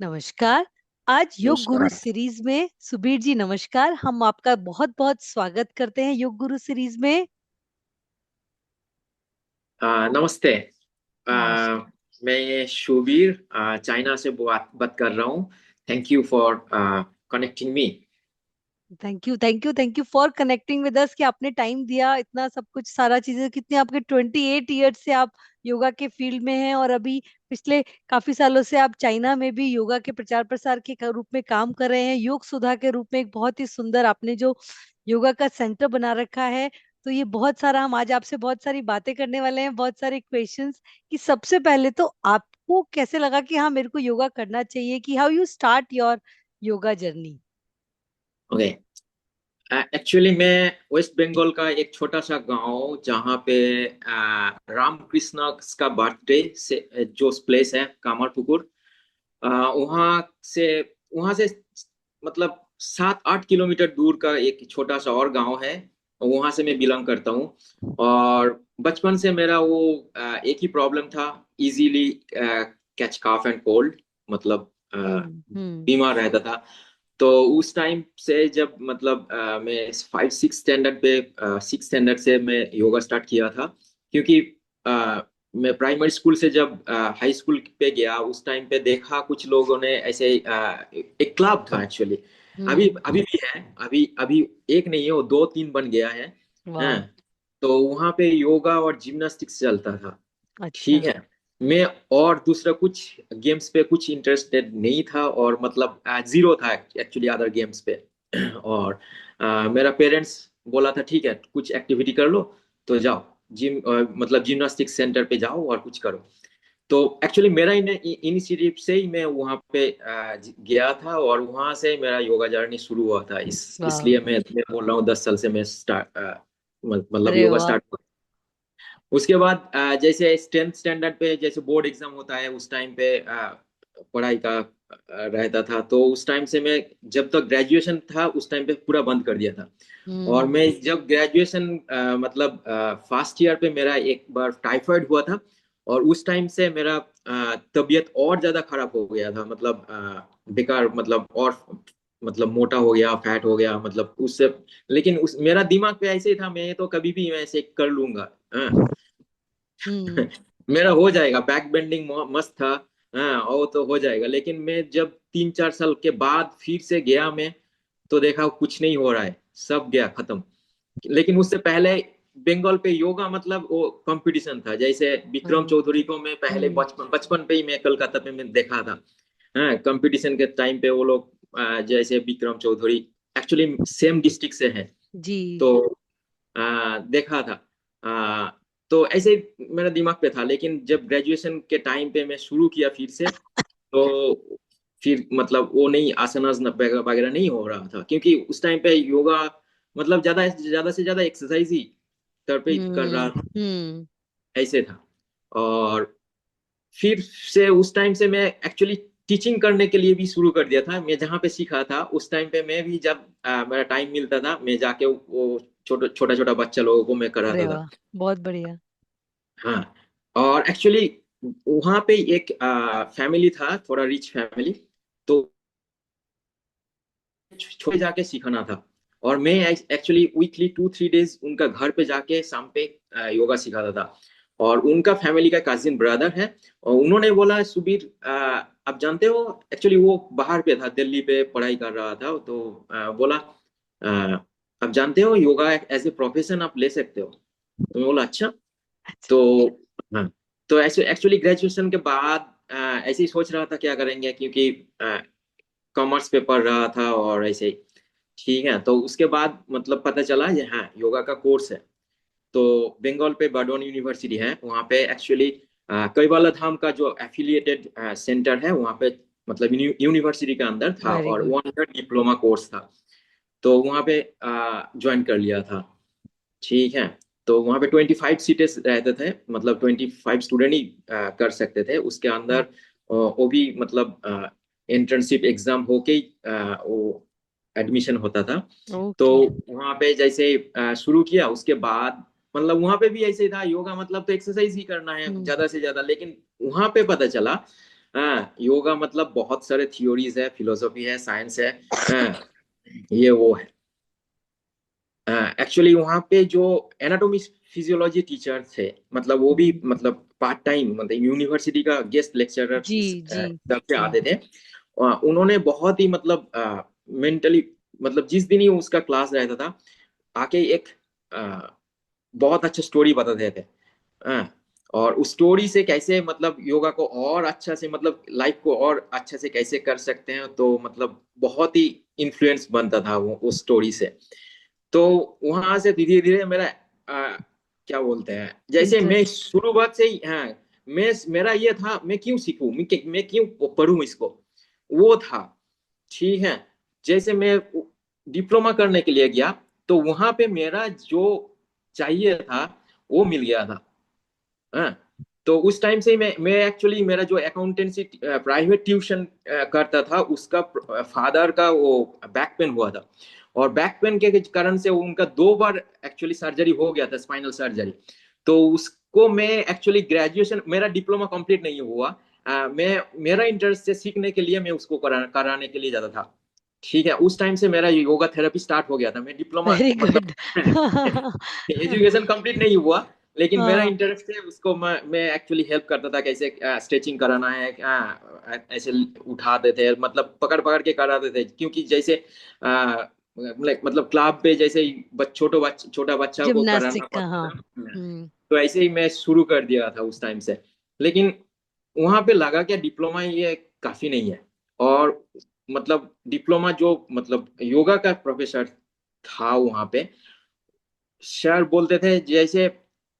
नमस्कार। आज योग गुरु नमस्कार। सीरीज में सुबीर जी नमस्कार। हम आपका बहुत बहुत स्वागत करते हैं योग गुरु सीरीज में। नमस्ते। आ, नमस्कार। मैं शुबीर चाइना से बात बात कर रहा हूँ। Thank you for connecting me. Thank you, thank you, thank you for connecting with us कि आपने टाइम दिया, इतना सब कुछ सारा चीजें। कितने आपके 28 ईयर्स से आप योगा के फील्ड में हैं और अभी पिछले काफी सालों से आप चाइना में भी योगा के प्रचार प्रसार के रूप में काम कर रहे हैं। योग सुधा के रूप में एक बहुत ही सुंदर आपने जो योगा का सेंटर बना रखा है। तो ये बहुत सारा, हम आज आपसे बहुत सारी बातें करने वाले हैं, बहुत सारे क्वेश्चंस। कि सबसे पहले तो आपको कैसे लगा कि हाँ मेरे को योगा करना चाहिए, कि how you start your yoga journey. Okay. Actually मैं वेस्ट बंगाल का एक छोटा सा गांव जहाँ पे रामकृष्ण का बर्थडे से जो प्लेस है कामरपुकुर, वहाँ से मतलब 7-8 किलोमीटर दूर का एक छोटा सा और गांव है। वहां से मैं बिलोंग करता हूँ। और बचपन से मेरा वो एक ही प्रॉब्लम था, easily catch cough and cold, मतलब हम्म। बीमार रहता था। तो उस टाइम से जब मतलब मैं 5-6 स्टैंडर्ड पे 6 स्टैंडर्ड से मैं योगा स्टार्ट किया था। क्योंकि मैं प्राइमरी स्कूल से जब हाई स्कूल पे गया उस टाइम पे देखा कुछ लोगों ने ऐसे एक क्लब था एक्चुअली। अभी हम्म। अभी भी है, अभी अभी एक नहीं है, वो 2-3 बन गया है। हाँ। वाह। तो वहाँ पे योगा और जिम्नास्टिक्स चलता था। अच्छा। ठीक है। मैं और दूसरा कुछ गेम्स पे कुछ इंटरेस्टेड नहीं था, और मतलब जीरो था एक्चुअली अदर गेम्स पे। और मेरा पेरेंट्स बोला था ठीक है कुछ एक्टिविटी कर लो, तो जाओ जिम, मतलब जिम्नास्टिक सेंटर पे जाओ और कुछ करो। तो एक्चुअली मेरा इनिशिएटिव से ही मैं वहाँ पे गया था, और वहाँ से मेरा योगा जर्नी शुरू हुआ था। वाह। इसलिए मैं बोल रहा हूँ 10 साल से मैं स्टार्ट मतलब अरे योगा वाह। स्टार्ट। उसके बाद जैसे 10th स्टैंडर्ड पे जैसे बोर्ड एग्जाम होता है उस टाइम पे पढ़ाई का रहता था। तो उस टाइम से मैं, जब तक ग्रेजुएशन था उस टाइम पे पूरा बंद कर दिया था। और हम्म। मैं जब ग्रेजुएशन मतलब फर्स्ट ईयर पे मेरा एक बार टाइफाइड हुआ था। और उस टाइम से मेरा तबीयत और ज्यादा खराब हो गया था, मतलब बेकार, मतलब और मतलब मोटा हो गया, फैट हो गया, मतलब उससे। लेकिन उस मेरा दिमाग पे ऐसे ही था, मैं तो कभी भी मैं ऐसे कर लूंगा। हाँ। हम्म। मेरा हो जाएगा, बैक बेंडिंग मस्त था। हाँ, वो तो हो जाएगा। लेकिन मैं जब 3-4 साल के बाद फिर से गया मैं, तो देखा कुछ नहीं हो रहा है, सब गया खत्म। लेकिन उससे पहले बंगाल पे योगा मतलब वो कंपटीशन था। जैसे विक्रम हम्म। चौधरी को मैं पहले हम्म। बचपन बचपन पे ही मैं कलकत्ता पे मैं देखा था। हाँ, कंपटीशन के टाइम पे वो लोग जैसे Vikram Chaudhary actually same district से हैं। जी। तो देखा था। आ, तो ऐसे ही मेरा दिमाग पे था। लेकिन जब ग्रेजुएशन के टाइम पे मैं शुरू किया फिर से, तो फिर मतलब वो नहीं, आसनास वगैरह वगैरह नहीं हो रहा था, क्योंकि उस टाइम पे योगा मतलब ज्यादा से ज्यादा एक्सरसाइज ही कर रहा हम्म। था, हम्म। ऐसे था। और फिर से उस टाइम से मैं एक्चुअली टीचिंग करने के लिए भी शुरू कर दिया था। मैं जहाँ पे सीखा था उस टाइम पे मैं भी, जब मेरा टाइम मिलता था, मैं जाके वो छोटा छोटा छोटा बच्चा लोगों को मैं अरे कराता था। वाह, बहुत बढ़िया। हाँ। और एक्चुअली वहाँ पे एक फैमिली था, थोड़ा रिच फैमिली। तो छोटे जाके सिखाना था। और मैं एक्चुअली वीकली 2-3 डेज उनका घर पे जाके शाम पे योगा सिखाता था। और उनका फैमिली का कजिन ब्रदर है, और उन्होंने बोला सुबीर, आप जानते हो, एक्चुअली वो बाहर पे था, दिल्ली पे पढ़ाई कर रहा था। तो बोला, आप जानते हो योगा एज ए प्रोफेशन आप ले सकते हो। तो मैं बोला अच्छा। अच्छा। तो हाँ। तो ऐसे एक्चुअली ग्रेजुएशन के बाद ऐसे ही सोच रहा था क्या करेंगे, क्योंकि कॉमर्स पे पढ़ रहा था और ऐसे ही। ठीक है। तो उसके बाद मतलब पता चला ये हाँ योगा का कोर्स है। तो बंगाल पे बर्डवान यूनिवर्सिटी है, वहाँ पे एक्चुअली कैवाला धाम का जो एफिलिएटेड सेंटर है वहाँ पे, मतलब यूनिवर्सिटी के अंदर था, वेरी और गुड। 1 ईयर डिप्लोमा कोर्स था। तो वहाँ पे ज्वाइन कर लिया था। ठीक है। तो वहाँ पे 25 सीटें रहते थे, मतलब 25 स्टूडेंट ही कर सकते थे उसके अंदर। वो भी मतलब इंटर्नशिप एग्जाम होके ही वो एडमिशन होता था। तो ओके। वहाँ पे जैसे शुरू किया उसके बाद, मतलब वहाँ पे भी ऐसे ही था, योगा मतलब तो एक्सरसाइज ही करना है हम्म। ज्यादा से ज्यादा। लेकिन वहाँ पे पता चला हाँ, योगा मतलब बहुत सारे थ्योरीज है, फिलोसफी है, साइंस है। हाँ, ये वो है। एक्चुअली वहाँ पे जो एनाटॉमी फिजियोलॉजी टीचर थे, मतलब वो भी हम्म। मतलब पार्ट टाइम मतलब यूनिवर्सिटी का गेस्ट लेक्चरर जी जी तरफ से जी। आते थे। उन्होंने बहुत ही मतलब मेंटली, मतलब जिस दिन ही उसका क्लास रहता था, आके एक अ, बहुत अच्छा स्टोरी बताते थे। हाँ, और उस स्टोरी से कैसे मतलब योगा को और अच्छा से मतलब लाइफ को और अच्छा से कैसे कर सकते हैं, तो मतलब बहुत ही इन्फ्लुएंस बनता था वो उस स्टोरी से। तो वहां से धीरे धीरे मेरा क्या बोलते हैं, जैसे मैं इंटरेस्ट। शुरुआत से ही, हाँ, मैं मेरा ये था मैं क्यों सीखूं, मैं क्यों पढ़ूं इसको, वो था। ठीक है, जैसे मैं डिप्लोमा करने के लिए गया, तो वहां पे मेरा जो चाहिए था वो मिल गया था। हाँ, तो उस टाइम से ही मैं एक्चुअली मेरा जो अकाउंटेंसी प्राइवेट ट्यूशन करता था, उसका फादर का वो बैक पेन हुआ था। और बैक पेन के कारण से उनका 2 बार एक्चुअली सर्जरी हो गया था, स्पाइनल सर्जरी। तो उसको मैं एक्चुअली ग्रेजुएशन, मेरा डिप्लोमा कंप्लीट नहीं हुआ। मैं मेरा इंटरेस्ट से सीखने के लिए मैं उसको कराने के लिए जाता था। ठीक है, उस टाइम से मेरा योगा थेरेपी स्टार्ट हो गया था। मैं डिप्लोमा वेरी मतलब गुड। एजुकेशन कंप्लीट नहीं हुआ, लेकिन मेरा हाँ। इंटरेस्ट है उसको। मैं एक्चुअली हेल्प करता था, कैसे स्ट्रेचिंग कराना है, ऐसे उठाते थे, मतलब पकड़ पकड़ के कराते थे, क्योंकि जैसे मतलब क्लब पे जैसे छोटा बच्चा को कराना जिम्नास्टिक का, पड़ता हाँ। था, हम्म। तो ऐसे ही मैं शुरू कर दिया था उस टाइम से। लेकिन वहां पे लगा कि डिप्लोमा ये काफी नहीं है। और मतलब डिप्लोमा जो मतलब योगा का प्रोफेसर था वहां पे, सर बोलते थे जैसे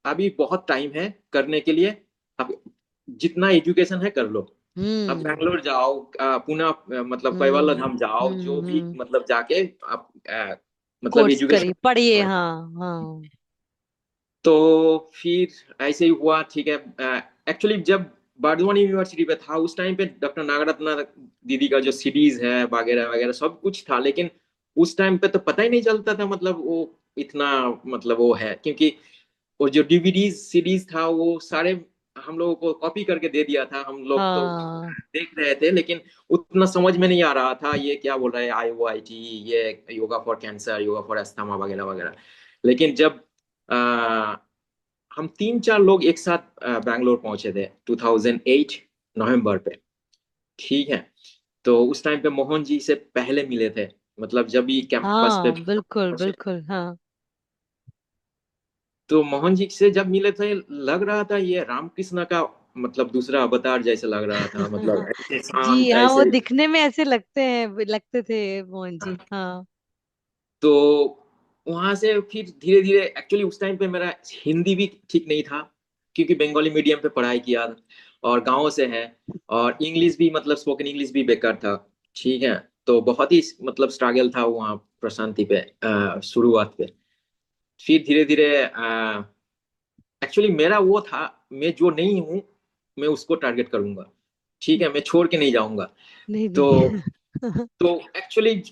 अभी बहुत टाइम है करने के लिए, अब जितना एजुकेशन है कर लो। अब हम्म। बैंगलोर जाओ, पुणे, मतलब कैवाला हम्म। धाम जाओ, जो भी मतलब जाके आप मतलब कोर्स एजुकेशन। करिए, पढ़िए, हाँ हाँ। तो फिर ऐसे ही हुआ, ठीक है। एक्चुअली जब बर्दवान यूनिवर्सिटी पे था, उस टाइम पे डॉक्टर नागरत्ना दीदी का जो सीरीज है वगैरह वगैरह सब कुछ था, लेकिन उस टाइम पे तो पता ही नहीं चलता था मतलब वो इतना मतलब वो है, क्योंकि वो जो डीवीडीज सीरीज था वो सारे हम लोगों को कॉपी करके दे दिया था, हम लोग तो हाँ। देख रहे थे, लेकिन उतना समझ में नहीं आ रहा था ये क्या बोल रहे हैं, IOIT, ये yoga for cancer, yoga for asthma वगैरह वगैरह। लेकिन जब हम 3-4 लोग एक साथ बैंगलोर पहुंचे थे 2008 नवंबर पे। ठीक है, तो उस टाइम पे मोहन जी से पहले मिले थे, मतलब जब भी कैंपस पे हाँ बिल्कुल पहुंचे। बिल्कुल, हाँ। तो मोहन जी से जब मिले थे, लग रहा था ये रामकृष्ण का मतलब दूसरा अवतार जैसे लग रहा था, मतलब ऐसे जी शांत हाँ, वो ऐसे। दिखने में ऐसे लगते हैं, लगते थे मोहन जी, हाँ। तो वहां से फिर धीरे धीरे, एक्चुअली उस टाइम पे मेरा हिंदी भी ठीक नहीं था, क्योंकि बंगाली मीडियम पे पढ़ाई किया और गाँव से है, और इंग्लिश भी मतलब स्पोकन इंग्लिश भी बेकार था। ठीक है, तो बहुत ही मतलब स्ट्रगल था वहाँ प्रशांति पे शुरुआत पे। फिर धीरे धीरे एक्चुअली मेरा वो था, मैं जो नहीं हूँ मैं उसको टारगेट करूंगा। ठीक है, मैं छोड़ के नहीं जाऊंगा। नहीं तो नहीं। तो एक्चुअली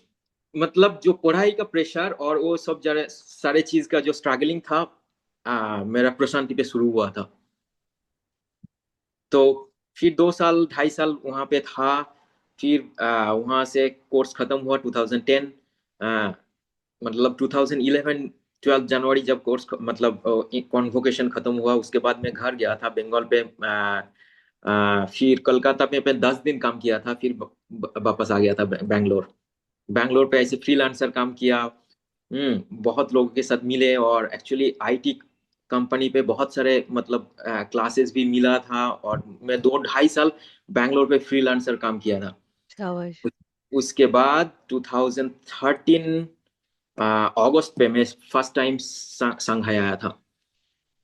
मतलब जो पढ़ाई का प्रेशर और वो सब जरा सारे चीज का जो स्ट्रगलिंग था, मेरा प्रशांति पे शुरू हुआ था। तो फिर 2 साल 2.5 साल वहां पे था। फिर वहां से कोर्स खत्म हुआ 2010, मतलब 2011 12 जनवरी जब कोर्स मतलब कॉन्वोकेशन खत्म हुआ, उसके बाद मैं घर गया था बंगाल पे। फिर कोलकाता पे मैं 10 दिन काम किया था, फिर वापस आ गया था बैंगलोर। बैंगलोर पे ऐसे फ्रीलांसर काम किया। बहुत लोगों के साथ मिले, और एक्चुअली IT कंपनी पे बहुत सारे मतलब क्लासेस भी मिला था, और मैं 2-2.5 साल बैंगलोर पे फ्रीलांसर काम किया था। शाबाश। उसके बाद 2013 अगस्त पे मैं फर्स्ट टाइम संघाई आया था।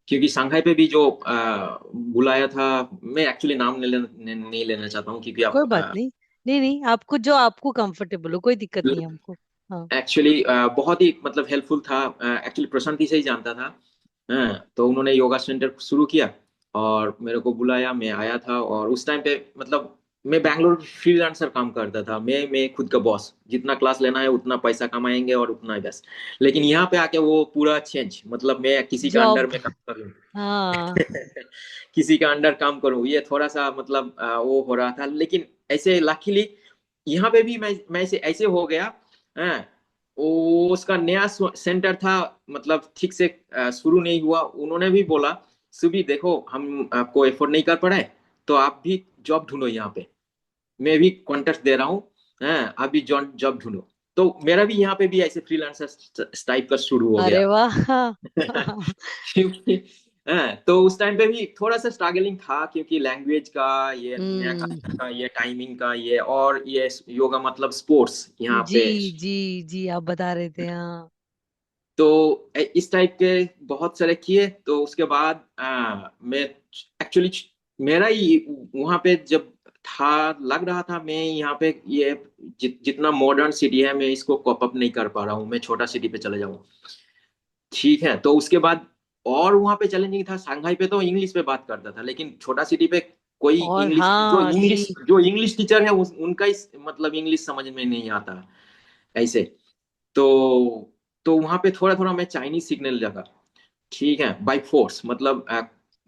क्योंकि संघाई पे भी जो बुलाया था, मैं एक्चुअली नाम नहीं लेना चाहता हूँ, क्योंकि कोई आप बात नहीं। नहीं नहीं, आपको जो आपको कंफर्टेबल हो, कोई दिक्कत नहीं है हमको। हाँ। एक्चुअली बहुत ही मतलब हेल्पफुल था। एक्चुअली प्रशांति से ही जानता था। तो उन्होंने योगा सेंटर शुरू किया और मेरे को बुलाया, मैं आया था। और उस टाइम पे मतलब मैं बैंगलोर फ्रीलांसर काम करता था। मैं खुद का बॉस, जितना क्लास लेना है उतना पैसा कमाएंगे और उतना ही बस। लेकिन यहाँ पे आके वो पूरा चेंज, मतलब मैं किसी का अंडर जॉब। में काम करूँ। हाँ। किसी का अंडर काम करूँ, ये थोड़ा सा मतलब वो हो रहा था। लेकिन ऐसे लकीली यहाँ पे भी मैं ऐसे ऐसे हो गया। हाँ, वो उसका नया सेंटर था, मतलब ठीक से शुरू नहीं हुआ। उन्होंने भी बोला, सुबह देखो हम आपको एफोर्ड नहीं कर पा रहे, तो आप भी जॉब ढूंढो यहाँ पे, मैं भी कॉन्टेक्ट दे रहा हूँ। हाँ, आप भी जॉब जॉब ढूंढो। तो मेरा भी यहाँ पे भी ऐसे फ्रीलांसर टाइप का शुरू हो अरे गया। वाह। क्योंकि हाँ, तो उस टाइम पे भी थोड़ा सा स्ट्रगलिंग था, क्योंकि लैंग्वेज का, ये नया हम्म। कल्चर का, ये टाइमिंग का, ये और ये योगा मतलब स्पोर्ट्स यहाँ जी पे। जी जी, आप बता रहे थे, हाँ। तो इस टाइप के बहुत सारे किए। तो उसके बाद मैं एक्चुअली, मेरा ही वहां पे जब था, लग रहा था मैं यहाँ पे ये जितना मॉडर्न सिटी है मैं इसको कॉप अप नहीं कर पा रहा हूँ, मैं छोटा सिटी पे चले जाऊँ। ठीक है, तो उसके बाद और वहां पे चैलेंजिंग था। सांघाई पे तो इंग्लिश पे बात करता था, लेकिन छोटा सिटी पे कोई और इंग्लिश, हाँ जी। जो इंग्लिश टीचर है उनका मतलब इंग्लिश समझ में नहीं आता ऐसे। तो वहां पे थोड़ा थोड़ा मैं चाइनीज सीखने लगा। ठीक है, बाई फोर्स, मतलब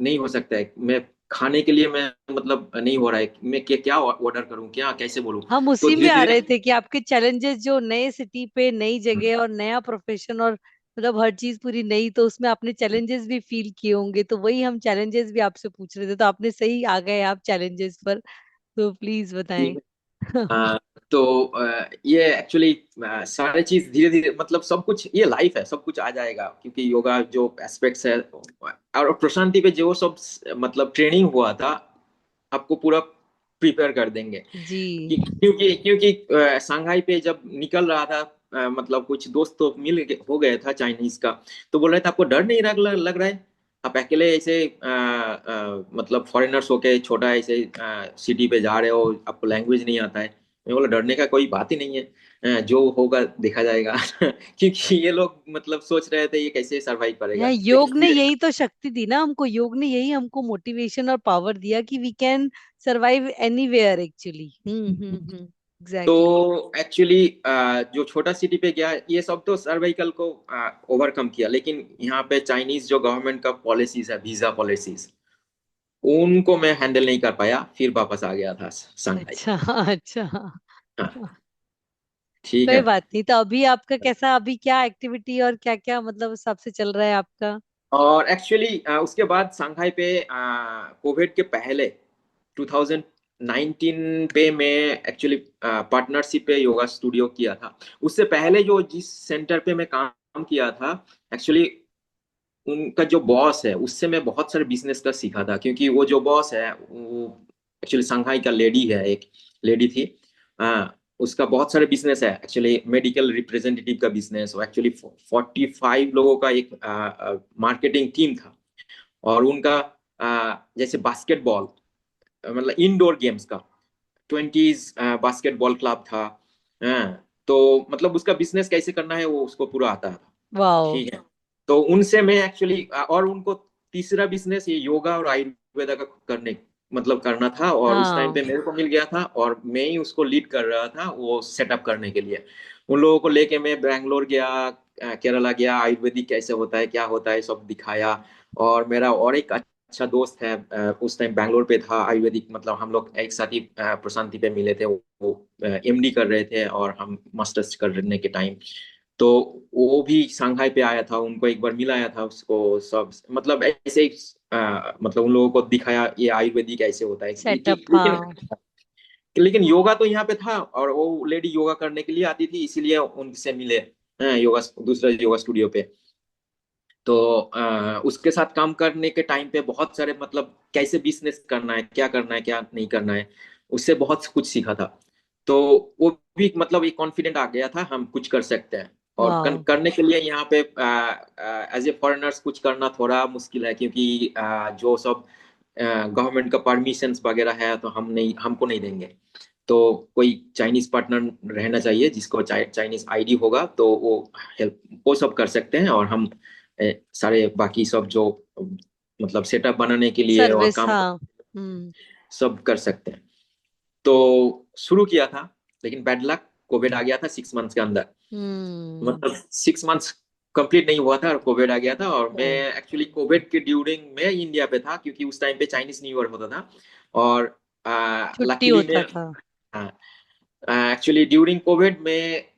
नहीं हो सकता है मैं खाने के लिए, मैं मतलब नहीं हो रहा है, मैं क्या क्या ऑर्डर करूं, क्या कैसे बोलूं। हम तो उसी में धीरे आ धीरे रहे थे कि आपके चैलेंजेस जो नए सिटी पे, नई जगह और नया प्रोफेशन, और मतलब हर चीज पूरी नई, तो उसमें आपने चैलेंजेस भी फील किए होंगे, तो वही हम चैलेंजेस भी आपसे पूछ रहे थे, तो आपने सही आ गए आप चैलेंजेस पर। तो प्लीज बताएं। आ, तो ये एक्चुअली सारे चीज धीरे धीरे, मतलब सब कुछ ये लाइफ है, सब कुछ आ जाएगा, क्योंकि योगा जो एस्पेक्ट्स है और प्रशांति पे जो सब मतलब ट्रेनिंग हुआ था, आपको पूरा प्रिपेयर कर देंगे। जी। क्योंकि क्योंकि शंघाई पे जब निकल रहा था, मतलब कुछ दोस्त तो हो गया था चाइनीज का। तो बोल रहे थे आपको डर नहीं लग रहा है, आप अकेले ऐसे मतलब फॉरेनर्स होके छोटा ऐसे सिटी पे जा रहे हो, आपको लैंग्वेज नहीं आता है। मैं बोला डरने का कोई बात ही नहीं है, जो होगा देखा जाएगा। क्योंकि ये लोग मतलब सोच रहे थे ये कैसे सरवाइव यहाँ करेगा, लेकिन योग ने धीरे। यही तो शक्ति दी ना हमको, योग ने यही हमको मोटिवेशन और पावर दिया कि we can survive anywhere actually. Exactly. तो एक्चुअली जो छोटा सिटी पे गया, ये सब तो सर्वाइकल को ओवरकम किया, लेकिन यहाँ पे चाइनीज जो गवर्नमेंट का पॉलिसीज है, वीजा पॉलिसीज, उनको मैं हैंडल नहीं कर पाया, फिर वापस आ गया था शंघाई। अच्छा। अच्छा। हाँ, ठीक कोई है। बात नहीं, तो अभी आपका कैसा, अभी क्या एक्टिविटी और क्या क्या मतलब हिसाब से चल रहा है आपका? और एक्चुअली उसके बाद शंघाई पे कोविड के पहले 2019 पे मैं एक्चुअली पार्टनरशिप पे योगा स्टूडियो किया था। उससे पहले जो जिस सेंटर पे मैं काम किया था, एक्चुअली उनका जो बॉस है उससे मैं बहुत सारे बिजनेस का सीखा था, क्योंकि वो जो बॉस है वो एक्चुअली शंघाई का लेडी है, एक लेडी थी। उसका बहुत सारे बिजनेस है, एक्चुअली मेडिकल रिप्रेजेंटेटिव का बिजनेस, वो एक्चुअली 45 लोगों का एक मार्केटिंग टीम था। और उनका जैसे बास्केटबॉल, मतलब इंडोर गेम्स का 20s बास्केटबॉल क्लब था। तो मतलब उसका बिजनेस कैसे करना है वो उसको पूरा आता था। वाओ। ठीक है, तो उनसे मैं एक्चुअली, और उनको तीसरा बिजनेस ये योगा और आयुर्वेदा का करने मतलब करना था, और उस टाइम हाँ। पे मेरे को मिल गया था, और मैं ही उसको लीड कर रहा था वो सेटअप करने के लिए। उन लोगों को लेके मैं बैंगलोर गया, केरला गया, आयुर्वेदिक कैसे होता है, क्या होता है, सब दिखाया। और मेरा और एक अच्छा दोस्त है, उस टाइम बैंगलोर पे था, आयुर्वेदिक मतलब हम लोग एक साथ ही प्रशांति पे मिले थे। वो एमडी कर रहे थे और हम मास्टर्स करने के टाइम। तो वो भी शंघाई पे आया था, उनको एक बार मिलाया था उसको, सब मतलब ऐसे ही मतलब उन लोगों को दिखाया ये आयुर्वेदिक ऐसे होता है। सेटअप, लेकिन हाँ। लेकिन योगा तो यहाँ पे था, और वो लेडी योगा करने के लिए आती थी, इसीलिए उनसे मिले योगा, दूसरा योगा स्टूडियो पे। तो उसके साथ काम करने के टाइम पे बहुत सारे मतलब कैसे बिजनेस करना है, क्या करना है, क्या नहीं करना है, उससे बहुत कुछ सीखा था। तो वो भी मतलब एक कॉन्फिडेंट आ गया था, हम कुछ कर सकते हैं। और वाओ। करने के लिए यहाँ पे एज ए फॉरेनर्स कुछ करना थोड़ा मुश्किल है, क्योंकि जो सब गवर्नमेंट का परमिशंस वगैरह है तो हम नहीं, हमको नहीं देंगे। तो कोई चाइनीज पार्टनर रहना चाहिए जिसको चाइनीज आईडी होगा, तो वो हेल्प वो सब कर सकते हैं, और हम सारे बाकी सब जो मतलब सेटअप बनाने के लिए और सर्विस, काम हाँ। हम्म। सब कर सकते हैं। तो शुरू किया था, लेकिन बैड लक, कोविड आ गया था 6 मंथ्स के अंदर। हम्म। मतलब 6 मंथ्स कंप्लीट नहीं हुआ था और कोविड आ गया था। और मैं ओ, एक्चुअली कोविड के ड्यूरिंग में इंडिया पे था, क्योंकि उस टाइम पे चाइनीज न्यू ईयर होता था। और छुट्टी लकीली मैं, होता था। हाँ, एक्चुअली ड्यूरिंग कोविड में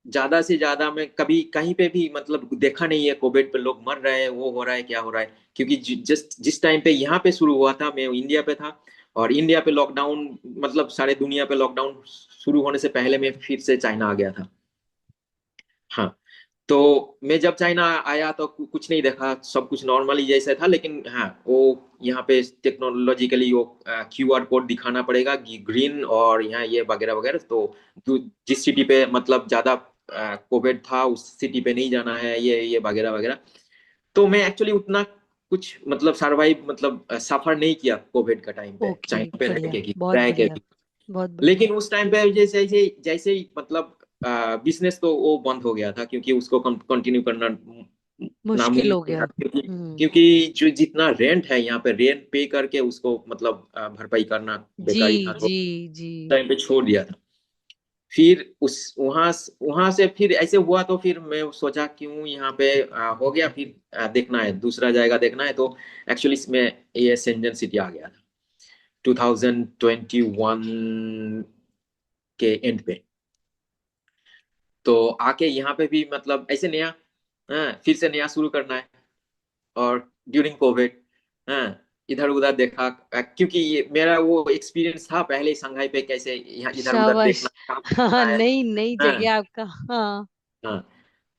ज्यादा से ज्यादा मैं कभी कहीं पे भी मतलब देखा नहीं है कोविड पे लोग मर रहे हैं, वो हो रहा है, क्या हो रहा है। क्योंकि जिस टाइम पे यहाँ पे शुरू हुआ था मैं इंडिया पे था। और इंडिया पे लॉकडाउन, मतलब सारे दुनिया पे लॉकडाउन शुरू होने से पहले मैं फिर से चाइना आ गया था। हाँ। तो मैं जब चाइना आया तो कुछ नहीं देखा, सब कुछ नॉर्मली जैसा था। लेकिन हाँ, वो यहाँ पे टेक्नोलॉजिकली वो क्यूआर कोड दिखाना पड़ेगा, ग्रीन और यहाँ ये वगैरह वगैरह। तो जिस सिटी पे मतलब ज्यादा कोविड था उस सिटी पे नहीं जाना है, ये वगैरह वगैरह। तो मैं एक्चुअली उतना कुछ मतलब सरवाइव मतलब सफर नहीं किया कोविड का टाइम पे, ओके, चाइना पे बढ़िया, बहुत रह के बढ़िया, भी। बहुत बढ़िया। लेकिन उस टाइम पे जैसे जैसे जैसे ही मतलब बिजनेस तो वो बंद हो गया था, क्योंकि उसको कंटिन्यू करना मुश्किल हो नामुमकिन गया। था। क्योंकि हम्म। क्योंकि जो जितना रेंट है यहाँ पे, रेंट पे करके उसको मतलब भरपाई करना जी, बेकारी था। तो जी, जी। टाइम पे छोड़ दिया था। फिर उस वहां वहां से फिर ऐसे हुआ, तो फिर मैं सोचा क्यों यहाँ पे हो गया, फिर देखना है, दूसरा जाएगा देखना है। तो एक्चुअली इसमें ये शेंजन सिटी आ गया था 2021 के एंड पे। तो आके यहाँ पे भी मतलब ऐसे नया, हाँ, फिर से नया शुरू करना है। और ड्यूरिंग कोविड, हाँ, इधर उधर देखा, क्योंकि ये मेरा वो एक्सपीरियंस था पहले ही संघाई पे, कैसे यहाँ इधर उधर शाबाश। देखना, काम हाँ, करना है। नई नई हाँ, जगह आपका। हाँ। हाँ।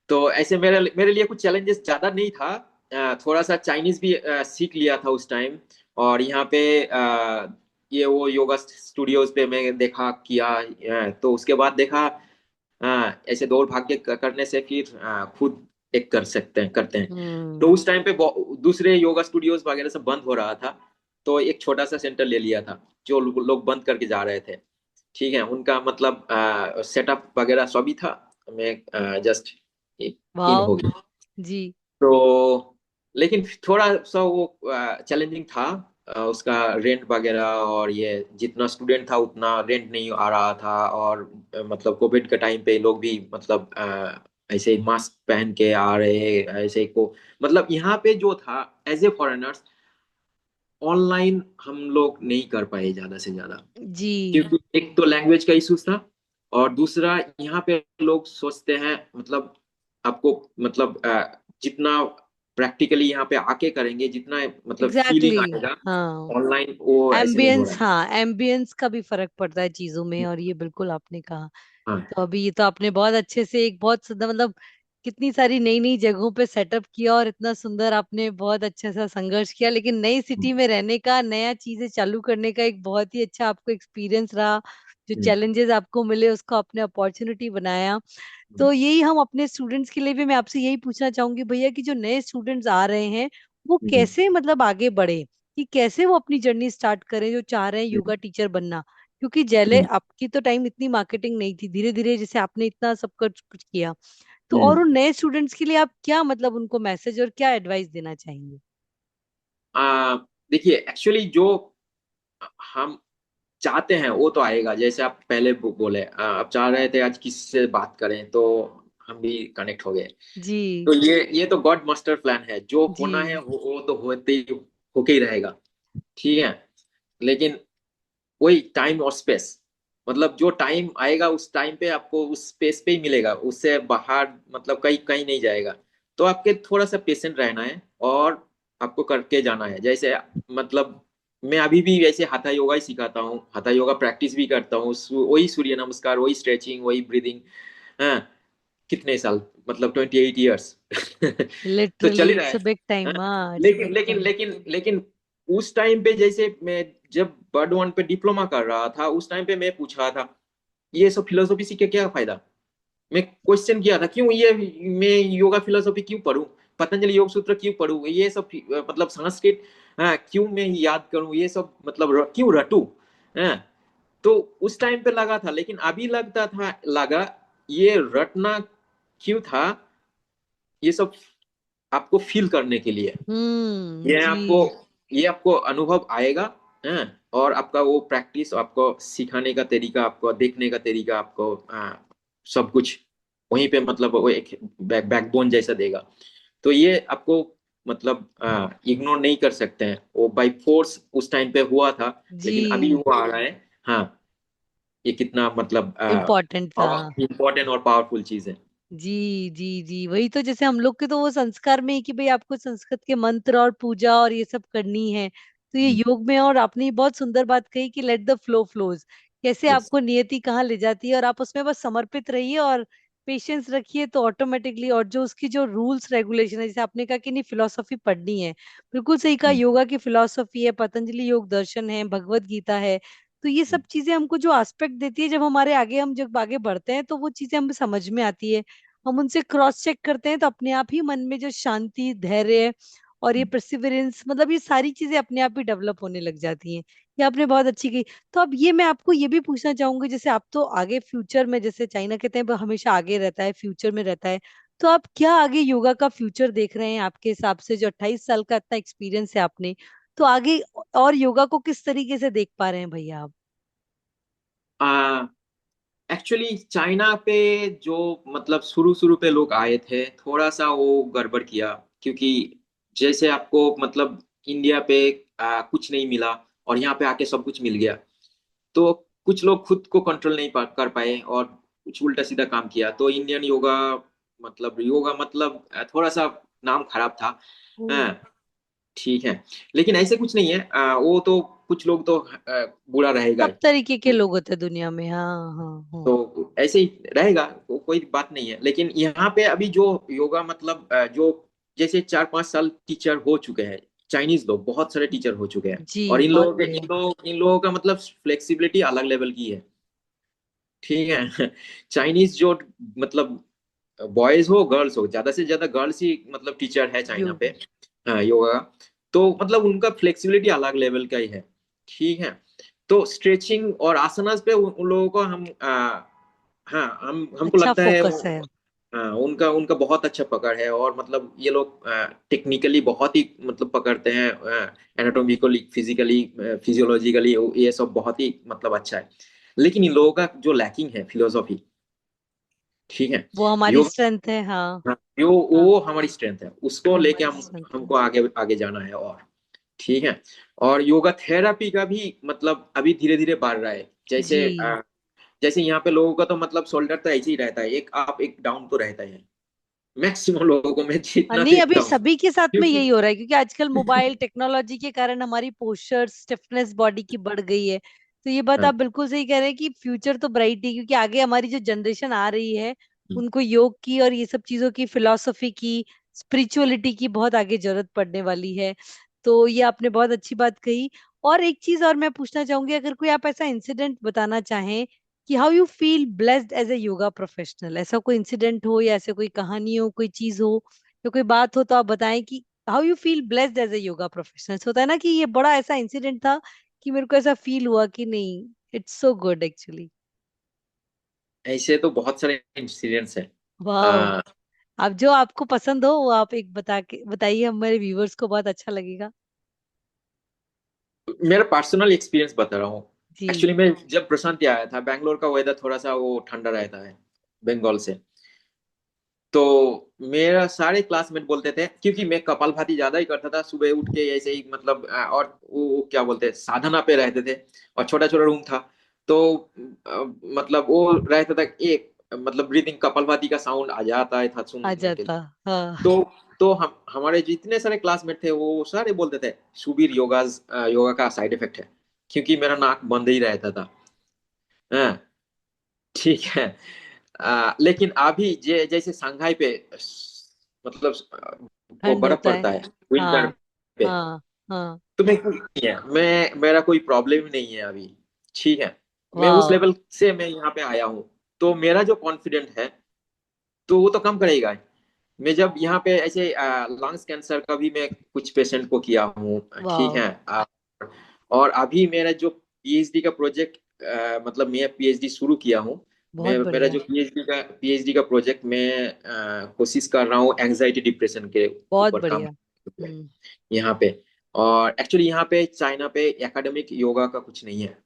तो ऐसे मेरे मेरे लिए कुछ चैलेंजेस ज्यादा नहीं था। थोड़ा सा चाइनीज भी सीख लिया था उस टाइम। और यहाँ पे ये वो योगा स्टूडियोज पे मैं देखा किया। तो उसके बाद देखा, हाँ, ऐसे दौड़ भाग के करने से फिर खुद एक कर सकते हैं, करते हैं। तो हम्म। उस टाइम पे दूसरे योगा स्टूडियोज वगैरह सब बंद हो रहा था। तो एक छोटा सा सेंटर ले लिया था, जो लोग बंद करके जा रहे थे। ठीक है, उनका मतलब सेटअप वगैरह सभी था। मैं जस्ट इन वाह। हो गया। जी। तो लेकिन थोड़ा सा वो चैलेंजिंग था। उसका रेंट वगैरह, और ये जितना स्टूडेंट था उतना रेंट नहीं आ रहा था। और मतलब कोविड के टाइम पे लोग भी मतलब ऐसे मास्क पहन के आ रहे, ऐसे को मतलब यहाँ पे जो था एज ए फॉरेनर्स, ऑनलाइन हम लोग नहीं कर पाए ज्यादा से ज्यादा। जी। क्योंकि एक तो लैंग्वेज का इशूज था, और दूसरा यहाँ पे लोग सोचते हैं मतलब आपको मतलब जितना प्रैक्टिकली यहाँ पे आके करेंगे, जितना मतलब एग्जैक्टली, फीलिंग exactly। आएगा हाँ। ऑनलाइन, वो ऐसे नहीं हो एम्बियंस, रहा है। हाँ, एम्बियंस का भी फर्क पड़ता है चीजों में, और ये बिल्कुल आपने कहा। हाँ। तो अभी ये तो आपने बहुत अच्छे से एक बहुत सुंदर मतलब कितनी सारी नई नई जगहों पे सेटअप किया, और इतना सुंदर आपने बहुत अच्छा सा संघर्ष किया, लेकिन नई सिटी में रहने का, नया चीजें चालू करने का एक बहुत ही अच्छा आपको एक्सपीरियंस रहा। जो हम्म, चैलेंजेस आपको मिले उसको आपने अपॉर्चुनिटी बनाया। हम्म, तो यही हम अपने स्टूडेंट्स के लिए भी मैं आपसे यही पूछना चाहूंगी भैया, कि जो नए स्टूडेंट्स आ रहे हैं वो हम्म, कैसे मतलब आगे बढ़े, कि कैसे वो अपनी जर्नी स्टार्ट करें, जो चाह रहे हैं हम्म, योगा टीचर बनना। क्योंकि जैले हम्म, आपकी तो टाइम इतनी मार्केटिंग नहीं थी, धीरे धीरे जैसे आपने इतना सब कुछ किया। तो और हम्म। उन नए स्टूडेंट्स के लिए आप क्या मतलब उनको मैसेज और क्या एडवाइस देना चाहेंगे? आ, देखिए, एक्चुअली जो हम चाहते हैं वो तो आएगा। जैसे आप पहले बोले, आप चाह रहे थे आज किससे बात करें, तो हम भी कनेक्ट हो गए। जी, तो ये तो गॉड मास्टर प्लान है, जो होना है जी। वो तो होते ही होके ही रहेगा। ठीक है। लेकिन वही टाइम और स्पेस, मतलब जो टाइम आएगा उस टाइम पे आपको उस स्पेस पे ही मिलेगा, उससे बाहर मतलब कहीं कहीं नहीं जाएगा। तो आपके थोड़ा सा पेशेंट रहना है, और आपको करके जाना है। जैसे मतलब मैं अभी भी वैसे हाथा योगा ही सिखाता हूँ, हाथा योगा प्रैक्टिस भी करता हूँ, वही सूर्य नमस्कार, वही स्ट्रेचिंग, वही ब्रीदिंग। हाँ, कितने साल, मतलब 28 ईयर्स तो चल लिटरली ही रहा इट्स है। अ बिग हाँ? टाइम, हाँ, इट्स अ लेकिन बिग लेकिन टाइम। लेकिन लेकिन उस टाइम पे जैसे मैं जब बर्ड वन पे डिप्लोमा कर रहा था, उस टाइम पे मैं पूछ रहा था ये सब फिलोसॉफी सीख के क्या फायदा। मैं क्वेश्चन किया था क्यों ये, मैं योगा फिलोसॉफी क्यों पढूं, पतंजलि योग सूत्र क्यों पढूं, ये सब मतलब संस्कृत, हाँ, क्यों मैं याद करूं, ये सब मतलब क्यों रटूं। हाँ, तो उस टाइम पे लगा था, लेकिन अभी लगता था, लगा ये रटना क्यों था, ये सब आपको फील करने के लिए। ये जी। आपको ये आपको अनुभव आएगा, है। और आपका वो प्रैक्टिस, आपको सिखाने का तरीका, आपको देखने का तरीका, आपको सब कुछ वहीं पे मतलब वो एक बैकबोन जैसा देगा। तो ये आपको मतलब इग्नोर नहीं कर सकते हैं, वो बाई फोर्स उस टाइम पे हुआ था, लेकिन अभी जी। वो आ रहा है। हाँ, ये कितना मतलब इम्पोर्टेंट था। इम्पोर्टेंट और पावरफुल चीज है। जी जी जी, वही तो, जैसे हम लोग के तो वो संस्कार में है कि भाई आपको संस्कृत के मंत्र और पूजा और ये सब करनी है, तो ये योग में। और आपने ये बहुत सुंदर बात कही कि लेट द फ्लो फ्लोज, कैसे यस। आपको नियति कहाँ ले जाती है और आप उसमें बस समर्पित रहिए और पेशेंस रखिए, तो ऑटोमेटिकली। और जो उसकी जो रूल्स रेगुलेशन है, जैसे आपने कहा कि नहीं फिलोसफी पढ़नी है, बिल्कुल सही कहा, योगा की फिलोसफी है, पतंजलि योग दर्शन है, भगवत गीता है। तो ये सब चीजें हमको जो एस्पेक्ट देती है, जब हमारे आगे, हम जब आगे बढ़ते हैं तो वो चीजें हमें समझ में आती है, हम उनसे क्रॉस चेक करते हैं, तो अपने आप ही मन में जो शांति, धैर्य और ये परसिवरेंस, मतलब ये सारी चीजें अपने आप ही डेवलप होने लग जाती हैं। ये आपने बहुत अच्छी की। तो अब ये मैं आपको ये भी पूछना चाहूंगी, जैसे आप तो आगे फ्यूचर में, जैसे चाइना कहते हैं वो हमेशा आगे रहता है, फ्यूचर में रहता है, तो आप क्या आगे योगा का फ्यूचर देख रहे हैं आपके हिसाब से? जो 28 साल का इतना एक्सपीरियंस है आपने, तो आगे और योगा को किस तरीके से देख पा रहे हैं भैया आप? एक्चुअली चाइना पे जो मतलब शुरू शुरू पे लोग आए थे, थोड़ा सा वो गड़बड़ किया, क्योंकि जैसे आपको मतलब इंडिया पे कुछ नहीं मिला और यहाँ पे आके सब कुछ मिल गया, तो कुछ लोग खुद को कंट्रोल नहीं कर पाए और कुछ उल्टा सीधा काम किया, तो इंडियन योगा मतलब थोड़ा सा नाम खराब था। ओह। हाँ, ठीक है। लेकिन ऐसे कुछ नहीं है, वो तो कुछ लोग तो बुरा रहेगा सब ही। तरीके के लोग होते हैं दुनिया में, हाँ हाँ हाँ। तो ऐसे ही रहेगा, कोई बात नहीं है। लेकिन यहाँ पे अभी जो योगा मतलब जो जैसे 4-5 साल टीचर हो चुके हैं, चाइनीज लोग बहुत सारे टीचर हो चुके हैं, जी, और इन बहुत लोगों के बढ़िया। इन लोगों का मतलब फ्लेक्सिबिलिटी अलग लेवल की है। ठीक है। चाइनीज जो मतलब बॉयज हो गर्ल्स हो, ज्यादा से ज्यादा गर्ल्स ही मतलब टीचर है चाइना पे, योग। योगा का। तो मतलब उनका फ्लेक्सिबिलिटी अलग लेवल का ही है। ठीक है। तो स्ट्रेचिंग और आसनास पे उन लोगों को हाँ, हम हमको अच्छा लगता है फोकस है। हाँ, उनका उनका बहुत अच्छा पकड़ है, और मतलब ये लोग टेक्निकली बहुत ही मतलब पकड़ते हैं, एनाटॉमिकली, फिजिकली, फिजियोलॉजिकली, ये सब बहुत ही मतलब अच्छा है। लेकिन इन लोगों का जो लैकिंग है फिलोसॉफी। ठीक है। वो हमारी योग, स्ट्रेंथ है, हाँ। हाँ, हाँ, वो हमारी स्ट्रेंथ है, उसको लेके हमारी हम स्ट्रेंथ है। हमको आगे आगे जाना है। और ठीक है। और योगा थेरापी का भी मतलब अभी धीरे धीरे बढ़ रहा है। जैसे जी। जैसे यहाँ पे लोगों का तो मतलब शोल्डर तो ऐसे ही रहता है, एक अप एक डाउन तो रहता है मैक्सिमम लोगों को, मैं जितना नहीं, अभी देखता हूँ। सभी के साथ में क्योंकि यही हो रहा है, क्योंकि आजकल मोबाइल टेक्नोलॉजी के कारण हमारी पोस्चर स्टिफनेस बॉडी की बढ़ गई है। तो ये बात हाँ, आप बिल्कुल सही कह रहे हैं कि फ्यूचर तो ब्राइट है, क्योंकि आगे हमारी जो जनरेशन आ रही है, उनको योग की और ये सब चीजों की, फिलोसफी की, स्पिरिचुअलिटी की बहुत आगे जरूरत पड़ने वाली है। तो ये आपने बहुत अच्छी बात कही। और एक चीज और मैं पूछना चाहूंगी, अगर कोई आप ऐसा इंसिडेंट बताना चाहें कि how you feel blessed as a yoga professional, ऐसा कोई इंसिडेंट हो या ऐसे कोई कहानी हो, कोई चीज हो या कोई बात हो, तो आप बताएं कि how you feel blessed as a yoga professional. होता है ना कि ये बड़ा ऐसा इंसिडेंट था कि मेरे को ऐसा फील हुआ कि नहीं, इट्स सो गुड एक्चुअली। ऐसे तो बहुत सारे इंसिडेंट्स हैं। वाह। आ, आप जो आपको पसंद हो वो आप एक बताइए, हमारे व्यूवर्स को बहुत अच्छा लगेगा। मेरा पर्सनल एक्सपीरियंस बता रहा हूँ। जी। एक्चुअली मैं जब प्रशांत आया था, बैंगलोर का वेदर थोड़ा सा वो ठंडा रहता है बंगाल से। तो मेरा सारे क्लासमेट बोलते थे, क्योंकि मैं कपालभाति ज्यादा ही करता था सुबह उठ के ऐसे ही मतलब और वो क्या बोलते हैं, साधना पे रहते थे, और छोटा छोटा रूम था। तो मतलब वो रहता था एक मतलब ब्रीदिंग कपालभाति का साउंड आ जाता है था आ सुनने के लिए। जाता। हाँ। तो हम हमारे जितने सारे क्लासमेट थे वो सारे बोलते थे सुबीर योगा का साइड इफेक्ट है, क्योंकि मेरा नाक बंद ही रहता था। हाँ, ठीक है। लेकिन अभी जैसे शंघाई पे मतलब वो ठंड बर्फ होता है। पड़ता है विंटर हाँ पे, हाँ हाँ। तो मैं नहीं है, मैं मेरा कोई प्रॉब्लम ही नहीं है अभी। ठीक है। मैं उस वाह। लेवल से मैं यहाँ पे आया हूँ, तो मेरा जो कॉन्फिडेंट है तो वो तो कम करेगा। मैं जब यहाँ पे ऐसे लंग्स कैंसर का भी मैं कुछ पेशेंट को किया हूँ। ठीक वाह, है। और अभी मेरा जो पीएचडी का प्रोजेक्ट मतलब मैं पीएचडी शुरू किया हूँ। मैं बहुत मेरा बढ़िया। जो पीएचडी का प्रोजेक्ट मैं कोशिश कर रहा हूँ एंजाइटी डिप्रेशन के बहुत ऊपर काम बढ़िया। करने के लिए हम्म। यहाँ पे। और एक्चुअली यहाँ पे चाइना पे एकेडमिक योगा का कुछ नहीं है,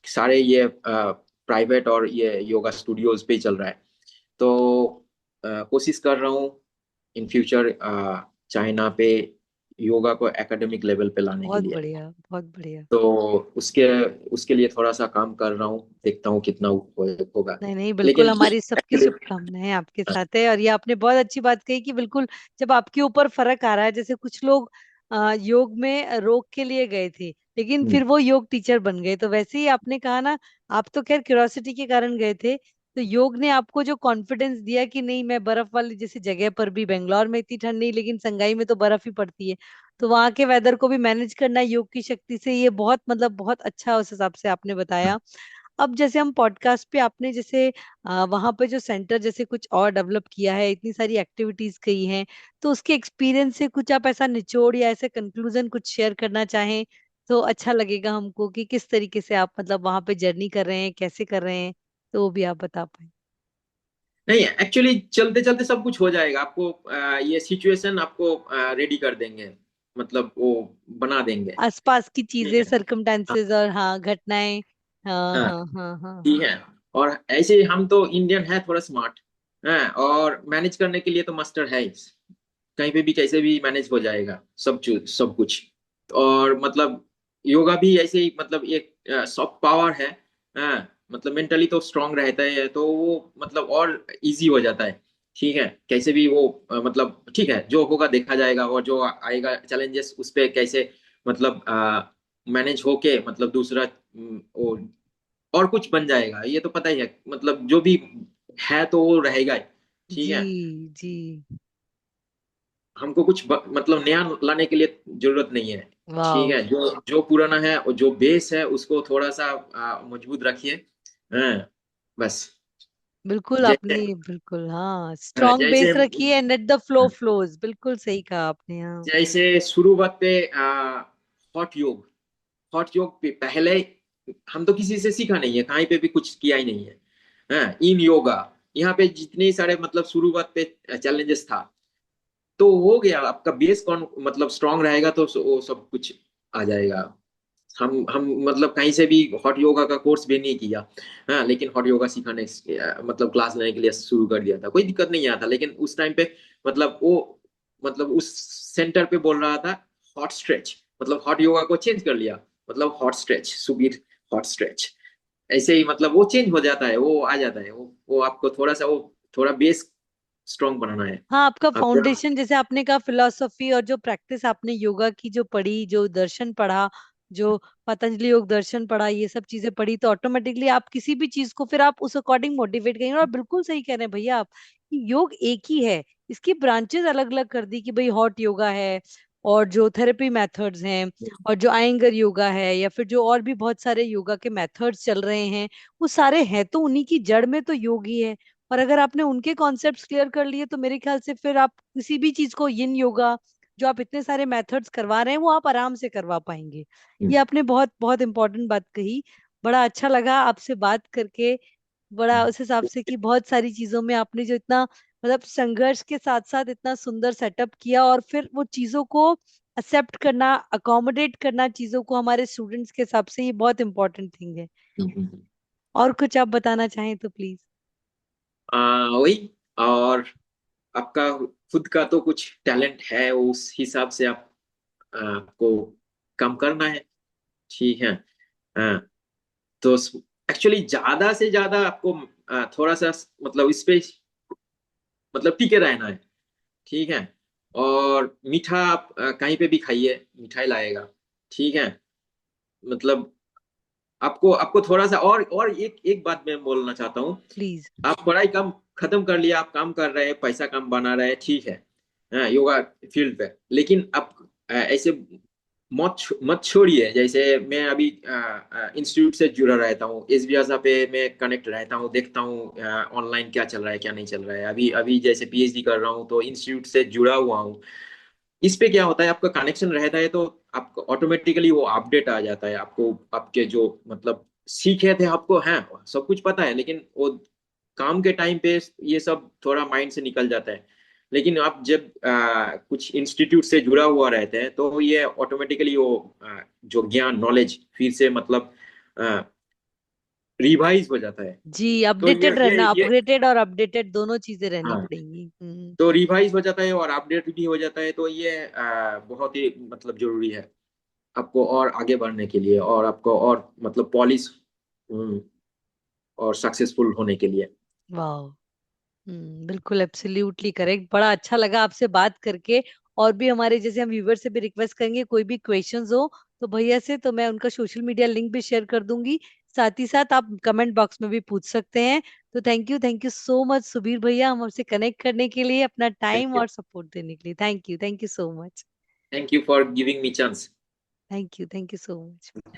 सारे ये प्राइवेट और ये योगा स्टूडियोज पे ही चल रहा है। तो कोशिश कर रहा हूँ इन फ्यूचर चाइना पे योगा को एकेडमिक लेवल पे लाने के बहुत लिए। बढ़िया, बहुत बढ़िया। तो उसके उसके लिए थोड़ा सा काम कर रहा हूँ, देखता हूँ कितना होगा। नहीं नहीं, बिल्कुल लेकिन हमारी सबकी एक्चुअली शुभकामनाएं आपके साथ है। और ये आपने बहुत अच्छी बात कही कि बिल्कुल जब आपके ऊपर फर्क आ रहा है, जैसे कुछ लोग योग में रोग के लिए गए थे लेकिन फिर वो योग टीचर बन गए, तो वैसे ही आपने कहा ना, आप तो खैर क्यूरियोसिटी के कारण गए थे, तो योग ने आपको जो कॉन्फिडेंस दिया कि नहीं, मैं बर्फ वाली जैसी जगह पर भी, बेंगलोर में इतनी ठंड नहीं लेकिन संगाई में तो बर्फ ही पड़ती है, तो वहां के वेदर को भी मैनेज करना योग की शक्ति से, ये बहुत मतलब बहुत अच्छा उस हिसाब से आपने बताया। अब जैसे हम पॉडकास्ट पे, आपने जैसे वहां पे जो सेंटर जैसे कुछ और डेवलप किया है, इतनी सारी एक्टिविटीज की हैं, तो उसके एक्सपीरियंस से कुछ आप ऐसा निचोड़ या ऐसे कंक्लूजन कुछ शेयर करना चाहें तो अच्छा लगेगा हमको, कि किस तरीके से आप मतलब वहां पे जर्नी कर रहे हैं, कैसे कर रहे हैं, तो वो भी आप बता पाए। नहीं, एक्चुअली चलते चलते सब कुछ हो जाएगा। आपको ये सिचुएशन आपको रेडी कर देंगे, मतलब वो बना देंगे। आसपास की ठीक चीजें, है। हाँ सरकमस्टेंसेस और हाँ घटनाएं। हाँ हाँ, हाँ हाँ हाँ ठीक हाँ। है। और ऐसे ही हम तो इंडियन है, थोड़ा स्मार्ट है, और मैनेज करने के लिए तो मास्टर है ही। कहीं पे भी कैसे भी मैनेज हो जाएगा सब कुछ। और मतलब योगा भी ऐसे ही, मतलब एक सॉफ्ट पावर है। मतलब मेंटली तो स्ट्रांग रहता है, तो वो मतलब और इजी हो जाता है। ठीक है, कैसे भी वो मतलब ठीक है, जो होगा देखा जाएगा, और जो आएगा चैलेंजेस उस पे कैसे मतलब मैनेज होके मतलब दूसरा वो और कुछ बन जाएगा, ये तो पता ही है। मतलब जो भी है तो वो रहेगा ही। ठीक जी है। जी। हमको कुछ मतलब नया लाने के लिए जरूरत नहीं है। ठीक वाह। है, जो जो पुराना है और जो बेस है उसको थोड़ा सा मजबूत रखिए। हाँ, बस। बिल्कुल आपने, जैसे बिल्कुल हाँ, स्ट्रॉन्ग जैसे बेस रखी है, लेट द फ्लो फ्लोज, बिल्कुल सही कहा आपने, हाँ। जैसे शुरुआत पे हॉट योग, हॉट योग पे पहले हम तो किसी से सीखा नहीं है, कहीं पे भी कुछ किया ही नहीं है। हाँ, इन योगा यहाँ पे जितने सारे मतलब शुरुआत पे चैलेंजेस था, तो हो गया। आपका बेस कौन मतलब स्ट्रांग रहेगा तो वो सब कुछ आ जाएगा। हम मतलब कहीं से भी हॉट योगा का कोर्स भी नहीं किया। हाँ, लेकिन हॉट योगा सिखाने मतलब क्लास लेने के लिए शुरू कर दिया था, कोई दिक्कत नहीं आया था। लेकिन उस टाइम पे मतलब वो मतलब उस सेंटर पे बोल रहा था हॉट स्ट्रेच, मतलब हॉट योगा को चेंज कर लिया, मतलब hot stretch Subir, hot stretch. ऐसे ही मतलब वो चेंज हो जाता है, वो आ जाता है, वो आपको थोड़ा सा वो थोड़ा बेस स्ट्रांग बनाना है। हाँ, आपका आप जरा फाउंडेशन जैसे आपने कहा, फिलोसफी और जो प्रैक्टिस आपने योगा की जो पढ़ी, जो दर्शन पढ़ा, जो पतंजलि योग दर्शन पढ़ा, ये सब चीजें पढ़ी, तो ऑटोमेटिकली आप किसी भी चीज को फिर आप उस अकॉर्डिंग मोटिवेट करेंगे। और बिल्कुल सही कह रहे हैं भैया आप, कि योग एक ही है, इसकी ब्रांचेस अलग अलग कर दी कि भाई हॉट योगा है, और जो थेरेपी मेथड्स हैं, और जो आयंगर योगा है, या फिर जो और भी बहुत सारे योगा के मेथड्स चल रहे हैं, वो सारे हैं तो उन्हीं की जड़ में तो योग ही है। और अगर आपने उनके कॉन्सेप्ट्स क्लियर कर लिए, तो मेरे ख्याल से फिर आप किसी भी चीज को, यिन योगा जो आप इतने सारे मेथड्स करवा रहे हैं, वो आप आराम से करवा पाएंगे। ये आपने बहुत बहुत इंपॉर्टेंट बात कही। बड़ा अच्छा लगा आपसे बात करके, बड़ा उस हिसाब से कि बहुत सारी चीजों में आपने जो इतना मतलब संघर्ष के साथ साथ इतना सुंदर सेटअप किया, और फिर वो चीजों को एक्सेप्ट करना, अकोमोडेट करना चीजों को हमारे स्टूडेंट्स के हिसाब से, ये बहुत इंपॉर्टेंट थिंग है। और कुछ आप बताना चाहें तो प्लीज। वही। और आपका खुद का तो कुछ टैलेंट है, उस हिसाब से आपको काम करना है। ठीक है। हाँ, तो एक्चुअली ज्यादा से ज्यादा आपको थोड़ा सा मतलब इस पे मतलब टिके रहना है। ठीक है। और मीठा आप कहीं पे भी खाइए, मिठाई लाएगा। ठीक है। मतलब आपको आपको थोड़ा सा और एक एक बात मैं बोलना चाहता हूँ। प्लीज। आप पढ़ाई कम खत्म कर लिया, आप काम कर रहे हैं, पैसा कम बना रहे हैं, ठीक है। हाँ, योगा फील्ड पे, लेकिन आप ऐसे मत छोड़िए। जैसे मैं अभी इंस्टीट्यूट से जुड़ा रहता हूँ, एस बी पे मैं कनेक्ट रहता हूँ, देखता हूँ ऑनलाइन क्या चल रहा है क्या नहीं चल रहा है। अभी अभी जैसे पीएचडी कर रहा हूँ तो इंस्टीट्यूट से जुड़ा हुआ हूँ। इस पे क्या होता है, आपका कनेक्शन रहता है तो आपको ऑटोमेटिकली वो अपडेट आ जाता है। आपको आपके जो मतलब सीखे थे आपको हैं सब कुछ पता है, लेकिन वो काम के टाइम पे ये सब थोड़ा माइंड से निकल जाता है। लेकिन आप जब कुछ इंस्टीट्यूट से जुड़ा हुआ रहते हैं तो ये ऑटोमेटिकली वो जो ज्ञान नॉलेज फिर से मतलब रिवाइज हो जाता है। जी, तो अपडेटेड रहना, ये अपग्रेडेड और अपडेटेड दोनों चीजें रहनी हाँ, पड़ेंगी। हम्म। तो रिवाइज हो जाता है और अपडेट भी हो जाता है, तो ये बहुत ही मतलब जरूरी है आपको और आगे बढ़ने के लिए, और आपको और मतलब पॉलिश और सक्सेसफुल होने के लिए। वाह। बिल्कुल एब्सोल्युटली करेक्ट। बड़ा अच्छा लगा आपसे बात करके। और भी हमारे जैसे हम व्यूवर से भी रिक्वेस्ट करेंगे, कोई भी क्वेश्चंस हो तो भैया से, तो मैं उनका सोशल मीडिया लिंक भी शेयर कर दूंगी। साथ ही साथ आप कमेंट बॉक्स में भी पूछ सकते हैं। तो thank you so much Subir भैया, हमसे कनेक्ट करने के लिए, अपना थैंक टाइम यू। और सपोर्ट देने के लिए। Thank you so much. Thank you for giving me chance. Thank you so much.